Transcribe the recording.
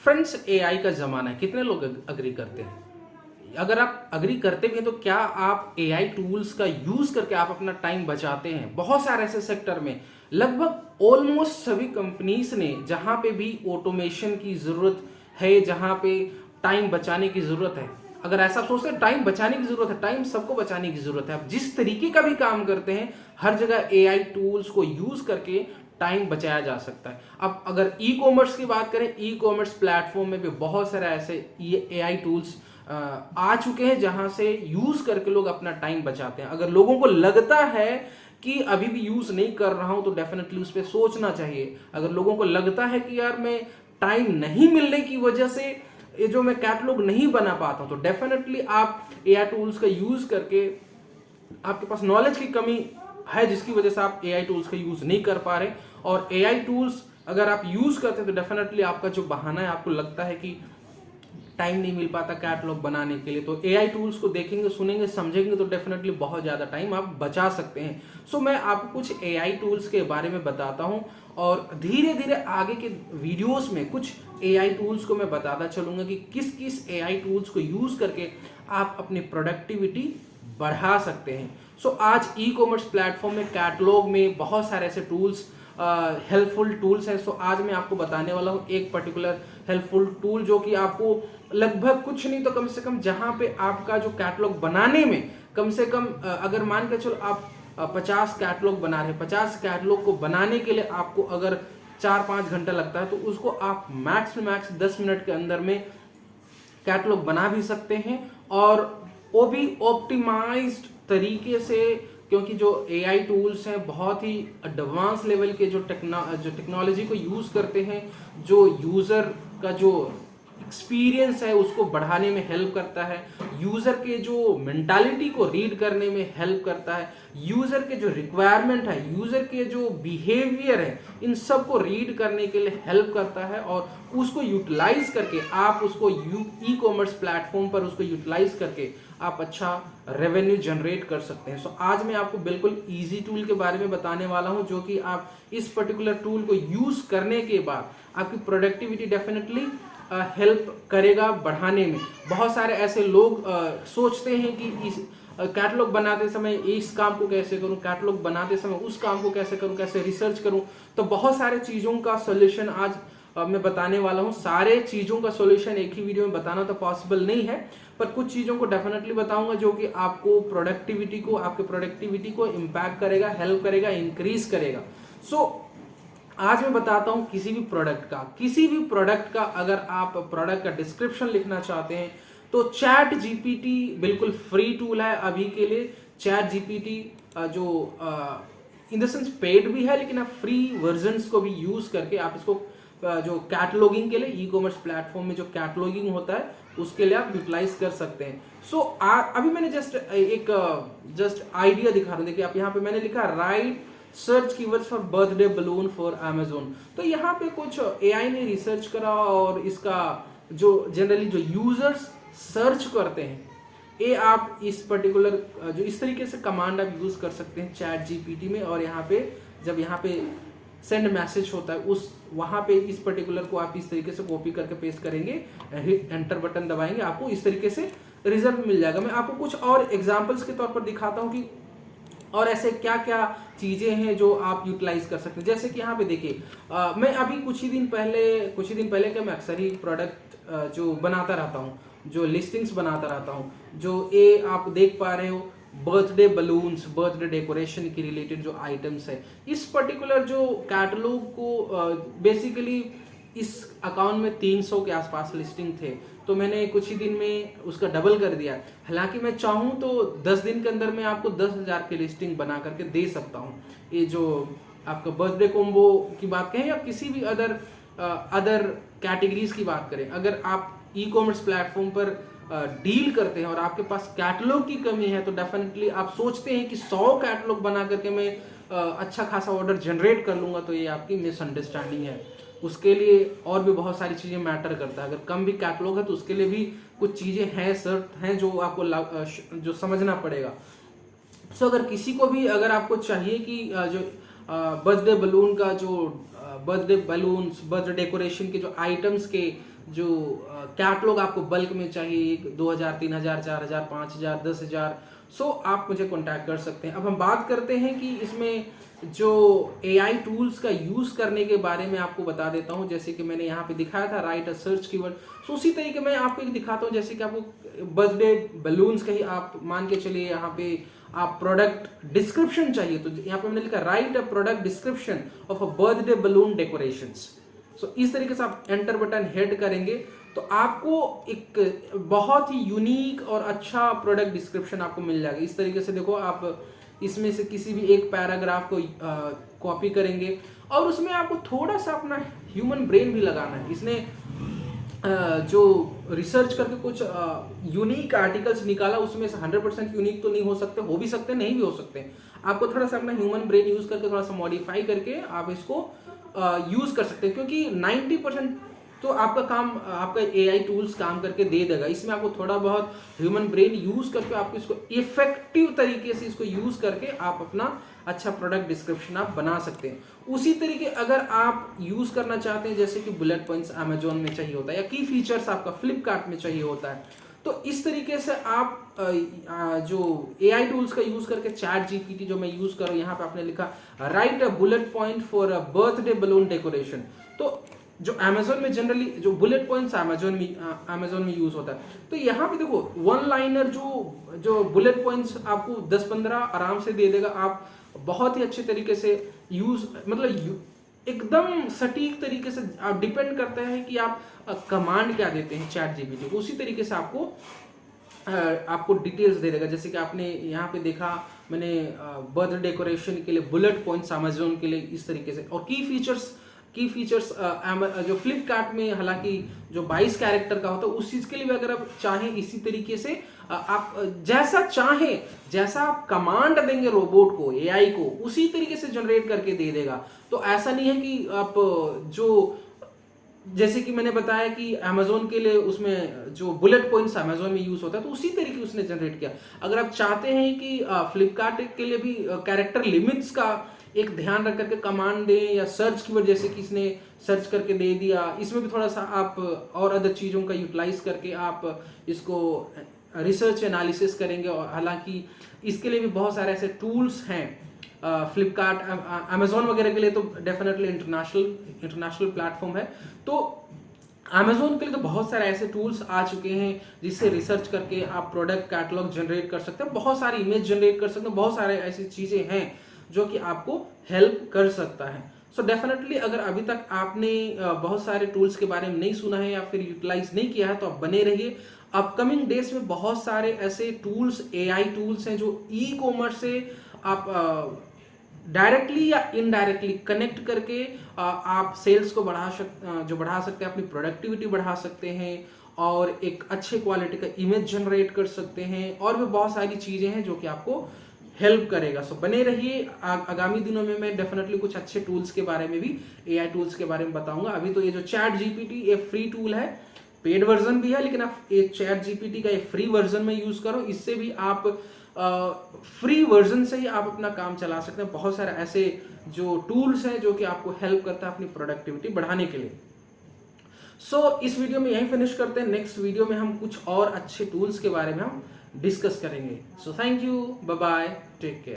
Friends, AI का ज़माना है, कितने लोग अग्री करते हैं? अगर आप अग्री करते भी हैं तो क्या आप एआई टूल्स का यूज़ करके आप अपना टाइम बचाते हैं? बहुत सारे ऐसे सेक्टर में लगभग ऑलमोस्ट सभी कंपनीज ने जहाँ पे भी ऑटोमेशन की ज़रूरत है, जहाँ पे टाइम बचाने की ज़रूरत है, अगर ऐसा सोचते हैं टाइम बचाने की ज़रूरत है, टाइम सबको बचाने की ज़रूरत है, आप जिस तरीके का भी काम करते हैं हर जगह एआई टूल्स को यूज़ करके टाइम बचाया जा सकता है। अब अगर ई कॉमर्स की बात करें, ई कॉमर्स प्लेटफॉर्म में भी बहुत सारे ऐसे एआई टूल्स आ चुके हैं जहां से यूज करके लोग अपना टाइम बचाते हैं। अगर लोगों को लगता है कि अभी भी यूज नहीं कर रहा हूं तो डेफिनेटली उस पर सोचना चाहिए। अगर लोगों को लगता है कि यार मैं टाइम नहीं मिलने की वजह से ये जो मैं कैटलॉग नहीं बना पाता हूं, तो डेफिनेटली आप एआई टूल्स का यूज करके, आपके पास नॉलेज की कमी है जिसकी वजह से आप एआई टूल्स का यूज नहीं कर पा रहे, और एआई टूल्स अगर आप यूज करते हैं तो डेफिनेटली आपका जो बहाना है, आपको लगता है कि टाइम नहीं मिल पाता कैटलॉग बनाने के लिए, तो एआई टूल्स को देखेंगे, सुनेंगे, समझेंगे तो डेफिनेटली बहुत ज़्यादा टाइम आप बचा सकते हैं। सो मैं आपको कुछ एआई टूल्स के बारे में बताता हूं, और धीरे धीरे आगे के वीडियोस में कुछ एआई टूल्स को मैं बताता चलूंगा कि किस किस एआई टूल्स को यूज़ करके आप अपनी प्रोडक्टिविटी बढ़ा सकते हैं। सो आज ई कॉमर्स प्लेटफॉर्म में, कैटलॉग में बहुत सारे ऐसे टूल्स, हेल्पफुल टूल्स हैं। सो आज मैं आपको बताने वाला हूँ एक पर्टिकुलर हेल्पफुल टूल जो कि आपको लगभग कुछ नहीं तो कम से कम जहाँ पे आपका जो कैटलॉग बनाने में कम से कम अगर मान के चलो आप 50 कैटलॉग बना रहे हैं, 50 कैटलॉग को बनाने के लिए आपको अगर 4-5 घंटा लगता है तो उसको आप मैक्स टू मैक्स 10 मिनट के अंदर में कैटलॉग बना भी सकते हैं, और वो भी ऑप्टिमाइज्ड तरीके से, क्योंकि जो एआई टूल्स हैं बहुत ही एडवांस लेवल के जो टेक्नोलॉजी को यूज़ करते हैं, जो यूज़र का जो एक्सपीरियंस है उसको बढ़ाने में हेल्प करता है, यूज़र के जो मेंटालिटी को रीड करने में हेल्प करता है, यूज़र के जो रिक्वायरमेंट है, यूज़र के जो बिहेवियर है, इन सब को रीड करने के लिए हेल्प करता है, और उसको यूटिलाइज करके आप उसको ई कॉमर्स प्लेटफॉर्म पर उसको यूटिलाइज करके आप अच्छा रेवेन्यू जनरेट कर सकते हैं। सो आज मैं आपको बिल्कुल इजी टूल के बारे में बताने वाला हूं, जो कि आप इस पर्टिकुलर टूल को यूज करने के बाद आपकी प्रोडक्टिविटी डेफिनेटली हेल्प करेगा बढ़ाने में। बहुत सारे ऐसे लोग सोचते हैं कि इस कैटलॉग बनाते समय इस काम को कैसे करूं, कैटलॉग बनाते समय उस काम को कैसे करूं, कैसे रिसर्च करूं। तो बहुत सारे चीज़ों का सोल्यूशन आज मैं बताने वाला हूं। सारे चीज़ों का सोल्यूशन एक ही वीडियो में बताना तो पॉसिबल नहीं है, पर कुछ चीज़ों को डेफिनेटली बताऊंगा जो कि आपको आपके प्रोडक्टिविटी को इम्पैक्ट करेगा, हेल्प करेगा, इंक्रीज करेगा। सो आज मैं बताता हूं किसी भी प्रोडक्ट का अगर आप प्रोडक्ट का डिस्क्रिप्शन लिखना चाहते हैं तो चैट जीपीटी बिल्कुल फ्री टूल है अभी के लिए। चैट जीपीटी जो इन द सेंस पेड भी है, लेकिन आप फ्री वर्जन्स को भी यूज करके आप इसको जो कैटलॉगिंग के लिए, ई कॉमर्स प्लेटफॉर्म में जो कैटलॉगिंग होता है उसके लिए आप यूटिलाइज कर सकते हैं। सो अभी मैंने जस्ट आइडिया दिखा रहा हूँ। देखिए आप यहाँ पे मैंने लिखा right search keywords for birthday balloon for Amazon. तो यहाँ पे कुछ एआई ने रिसर्च करा, और इसका जो जनरली जो यूजर्स सर्च करते हैं, ये आप इस पर्टिकुलर जो इस तरीके से कमांड आप यूज कर सकते हैं चैट जीपीटी में, और यहाँ पे जब यहाँ पे सेंड मैसेज होता है उस वहाँ पे इस पर्टिकुलर को आप इस तरीके से कॉपी करके पेस्ट करेंगे, हिट एंटर बटन दबाएंगे, आपको इस तरीके से रिजल्ट मिल जाएगा। मैं आपको कुछ और एग्जांपल्स के तौर पर दिखाता हूँ कि और ऐसे क्या क्या चीज़ें हैं जो आप यूटिलाइज कर सकते हैं। जैसे कि यहाँ पे देखिए मैं अभी कुछ ही दिन पहले क्या, मैं अक्सर ही प्रोडक्ट जो बनाता रहता हूँ, जो लिस्टिंग्स बनाता रहता हूँ, जो ये आप देख पा रहे हो बर्थडे बलून्स, बर्थडे डेकोरेशन की रिलेटेड जो आइटम्स है, इस पर्टिकुलर जो कैटलॉग को बेसिकली इस अकाउंट में 300 के आसपास लिस्टिंग थे, तो मैंने कुछ ही दिन में उसका डबल कर दिया। हालांकि मैं चाहूँ तो 10 दिन के अंदर मैं आपको 10,000 की लिस्टिंग बना करके दे सकता हूँ। ये जो आपका बर्थडे कॉम्बो की बात करें या किसी भी अदर कैटेगरीज की बात करें, अगर आप ई कॉमर्स प्लेटफॉर्म पर डील करते हैं और आपके पास कैटलॉग की कमी है, तो डेफिनेटली आप सोचते हैं कि 100 कैटलॉग बना करके मैं अच्छा खासा ऑर्डर जनरेट कर लूँगा, तो ये आपकी मिसअंडरस्टैंडिंग है। उसके लिए और भी बहुत सारी चीज़ें मैटर करता है। अगर कम भी कैटलॉग है तो उसके लिए भी कुछ चीज़ें हैं, शर्त हैं जो आपको जो समझना पड़ेगा। सो अगर किसी को भी, अगर आपको चाहिए कि जो बर्थडे बलून का जो बर्थडे बलून्स, बर्थडे डेकोरेशन के जो आइटम्स के जो कैटलॉग आपको बल्क में चाहिए 2000 3000 4000 5000 10,000, सो आप मुझे कॉन्टैक्ट कर सकते हैं। अब हम बात करते हैं कि इसमें जो AI टूल्स का यूज़ करने के बारे में आपको बता देता हूं। जैसे कि मैंने यहाँ पे दिखाया था राइट अ सर्च कीवर्ड, सो उसी तरीके मैं आपको एक दिखाता हूं। जैसे कि आपको बर्थडे बलून्स का ही आप मान के चलिए, यहाँ पे आप प्रोडक्ट डिस्क्रिप्शन चाहिए, तो यहाँ पे मैंने लिखा write a product description of a birthday balloon decorations. सो इस तरीके से आप एंटर बटन हिट करेंगे तो आपको एक बहुत ही यूनिक और अच्छा प्रोडक्ट डिस्क्रिप्शन आपको मिल जाएगा। इस तरीके से देखो, आप इसमें से किसी भी एक पैराग्राफ को कॉपी करेंगे और उसमें आपको थोड़ा सा अपना ह्यूमन ब्रेन भी लगाना है। इसने जो रिसर्च करके कुछ यूनिक आर्टिकल्स निकाला, उसमें से 100% यूनिक तो नहीं हो सकते, हो भी सकते नहीं भी हो सकते। आपको थोड़ा सा अपना ह्यूमन ब्रेन यूज करके थोड़ा सा मॉडिफाई करके आप इसको यूज कर सकते हैं, क्योंकि 90% तो आपका काम आपका AI टूल्स काम करके दे देगा। इसमें आपको थोड़ा बहुत ह्यूमन ब्रेन यूज करके आपको इसको इफेक्टिव तरीके से इसको यूज करके आप अपना अच्छा प्रोडक्ट डिस्क्रिप्शन आप बना सकते हैं। उसी तरीके अगर आप यूज करना चाहते हैं, जैसे कि बुलेट पॉइंट्स अमेजोन में चाहिए होता है या की फीचर्स आपका फ्लिपकार्ट में चाहिए होता है, तो इस तरीके से आप जो AI टूल्स का यूज करके चैट GPT जो मैं यूज कर रहा हूं, यहाँ पे आपने लिखा write a bullet point for a birthday balloon decoration. तो जो अमेजोन में जनरली जो बुलेट पॉइंट्स अमेजोन में यूज होता है, तो यहाँ पे देखो वन लाइनर जो बुलेट पॉइंट्स आपको 10-15 आराम से दे देगा। आप बहुत ही अच्छे तरीके से यूज मतलब एकदम सटीक तरीके से आप डिपेंड करते हैं कि आप कमांड क्या देते हैं चैट GPT को, उसी तरीके से आपको डिटेल्स दे देगा। जैसे कि आपने यहाँ पे देखा, मैंने बर्थडे डेकोरेशन के लिए बुलेट पॉइंट्स अमेजोन के लिए इस तरीके से, और की फीचर्स जो फ्लिपकार्ट में हालांकि जो 22 कैरेक्टर का होता है, उस चीज के लिए भी अगर आप चाहें इसी तरीके से आप जैसा चाहें, जैसा आप कमांड देंगे रोबोट को AI को, उसी तरीके से जनरेट करके दे देगा। तो ऐसा नहीं है कि आप जो जैसे कि मैंने बताया कि अमेजोन के लिए उसमें जो बुलेट पॉइंट्स अमेजोन में यूज होता है, तो उसी तरीके उसने जनरेट किया। अगर आप चाहते हैं कि फ्लिपकार्ट के लिए भी कैरेक्टर लिमिट्स का एक ध्यान रख करके कमांड दें, या सर्च कीवर्ड जैसे कि इसने सर्च करके दे दिया, इसमें भी थोड़ा सा आप और अदर चीज़ों का यूटिलाइज करके आप इसको रिसर्च एनालिसिस करेंगे। और हालांकि इसके लिए भी बहुत सारे ऐसे टूल्स हैं फ्लिपकार्ट अमेजोन वगैरह के लिए, तो डेफिनेटली इंटरनेशनल प्लेटफॉर्म है। तो अमेजोन के लिए तो बहुत सारे ऐसे टूल्स आ चुके हैं जिससे रिसर्च करके आप प्रोडक्ट कैटलॉग जनरेट कर सकते हैं, बहुत सारी इमेज जनरेट कर सकते हैं, बहुत सारे ऐसी चीजें हैं जो कि आपको हेल्प कर सकता है। सो डेफिनेटली अगर अभी तक आपने बहुत सारे टूल्स के बारे में नहीं सुना है या फिर यूटिलाइज नहीं किया है, तो आप बने रहिए। अपकमिंग डेज में बहुत सारे ऐसे टूल्स AI टूल्स हैं जो ई-कॉमर्स से आप डायरेक्टली या इनडायरेक्टली कनेक्ट करके आप सेल्स को बढ़ा सकते हैं, अपनी प्रोडक्टिविटी बढ़ा सकते हैं, और एक अच्छे क्वालिटी का इमेज जनरेट कर सकते हैं, और भी बहुत सारी चीजें हैं जो कि आपको हेल्प करेगा। सो बने रहिए। आगामी दिनों में मैं डेफिनेटली कुछ अच्छे टूल्स के बारे में भी, AI टूल्स के बारे में बताऊंगा। अभी तो ये जो चैट GPT ये फ्री टूल है, पेड वर्जन भी है, लेकिन आप ये चैट GPT का एक फ्री वर्जन में यूज करो। इससे भी आप फ्री वर्जन से ही आप अपना काम चला सकते हैं। बहुत सारे ऐसे जो टूल्स हैं जो कि आपको हेल्प करता है अपनी प्रोडक्टिविटी बढ़ाने के लिए। सो इस वीडियो में यहीं फिनिश करते हैं। नेक्स्ट वीडियो में हम कुछ और अच्छे टूल्स के बारे में हम डिस्कस करेंगे। So thank you, bye bye, take care.